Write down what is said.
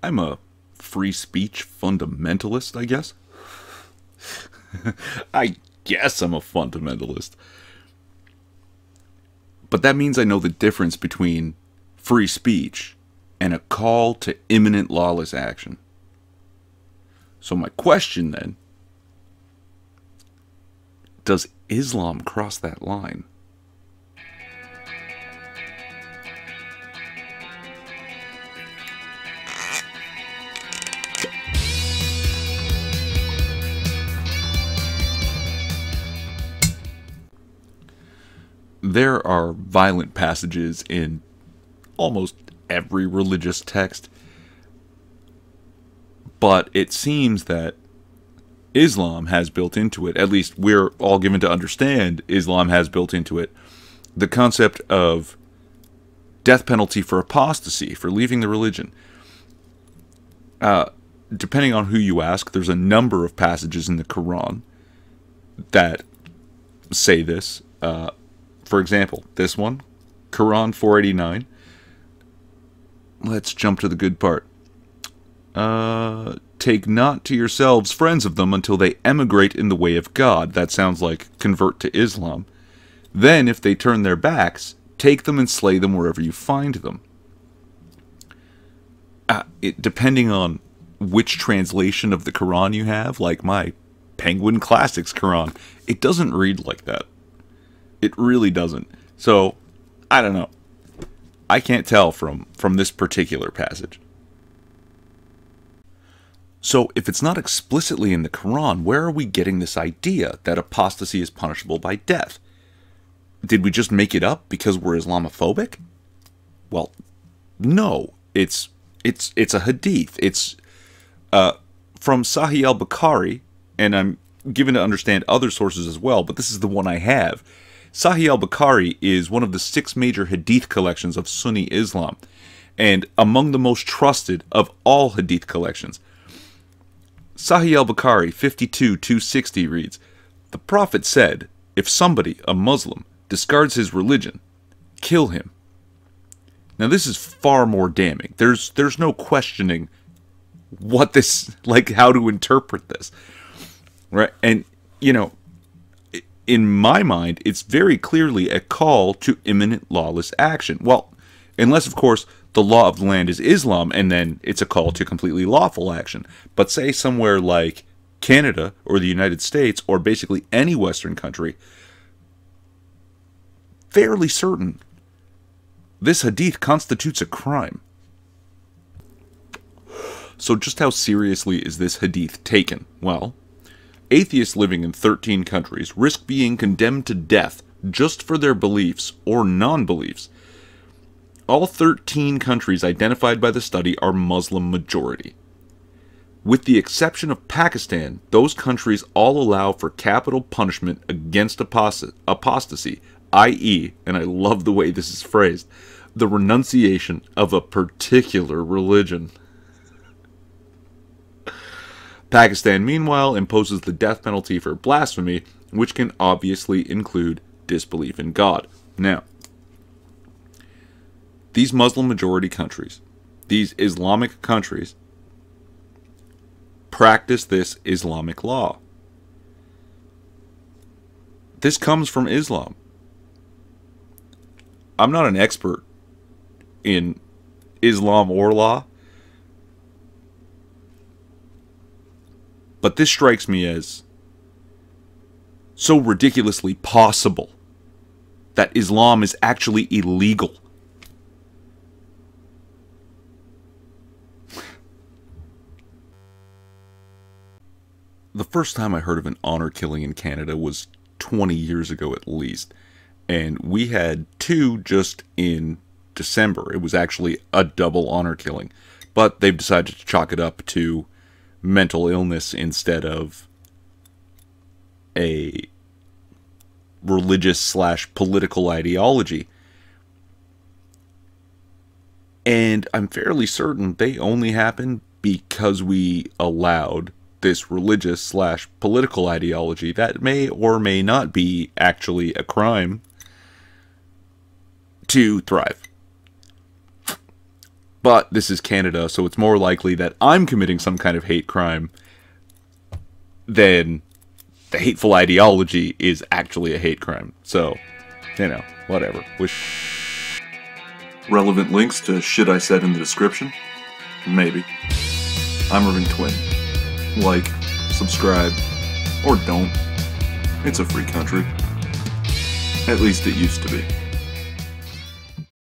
I'm a free speech fundamentalist, I guess. I guess I'm a fundamentalist. But that means I know the difference between free speech and a call to imminent lawless action. So my question then, does Islam cross that line? There are violent passages in almost every religious text, but it seems that Islam has built into it, at least we're all given to understand Islam has built into it, the concept of death penalty for apostasy, for leaving the religion. Depending on who you ask, there's a number of passages in the Quran that say this. For example, this one, Quran 489. Let's jump to the good part. Take not to yourselves friends of them until they emigrate in the way of God. That sounds like convert to Islam. Then, if they turn their backs, take them and slay them wherever you find them. Depending on which translation of the Quran you have, like my Penguin Classics Quran, it doesn't read like that. It really doesn't. So, I don't know. I can't tell from this particular passage. So, if it's not explicitly in the Quran, where are we getting this idea that apostasy is punishable by death? Did we just make it up because we're Islamophobic? Well, no. It's a hadith. It's from Sahih al-Bukhari, and I'm given to understand other sources as well, but this is the one I have. Sahih al-Bukhari is one of the 6 major hadith collections of Sunni Islam, and among the most trusted of all hadith collections. Sahih al-Bukhari 52:260 reads, "The Prophet said, if somebody, a Muslim, discards his religion, kill him." Now this is far more damning. There's no questioning what this, like, how to interpret this. Right? And, you know, in my mind, it's very clearly a call to imminent lawless action. Well, unless, of course, the law of the land is Islam, and then it's a call to completely lawful action. But say somewhere like Canada or the United States, or basically any Western country, fairly certain this hadith constitutes a crime. So just how seriously is this hadith taken? Well, atheists living in 13 countries risk being condemned to death just for their beliefs or non-beliefs. All 13 countries identified by the study are Muslim majority. With the exception of Pakistan, those countries all allow for capital punishment against apostasy, i.e., and I love the way this is phrased, the renunciation of a particular religion. Pakistan, meanwhile, imposes the death penalty for blasphemy, which can obviously include disbelief in God. Now, these Muslim majority countries, these Islamic countries, practice this Islamic law. This comes from Islam. I'm not an expert in Islam or law, but this strikes me as so ridiculously possible that Islam is actually illegal. The first time I heard of an honor killing in Canada was 20 years ago at least, and we had 2 just in December. It was actually a double honor killing, but they've decided to chalk it up to mental illness instead of a religious/political ideology. And I'm fairly certain they only happened because we allowed this religious/political ideology that may or may not be actually a crime to thrive. But this is Canada, so it's more likely that I'm committing some kind of hate crime than the hateful ideology is actually a hate crime. So, you know, whatever. Relevant links to shit I said in the description? Maybe. I'm Irving Twin. Like, subscribe, or don't. It's a free country. At least it used to be.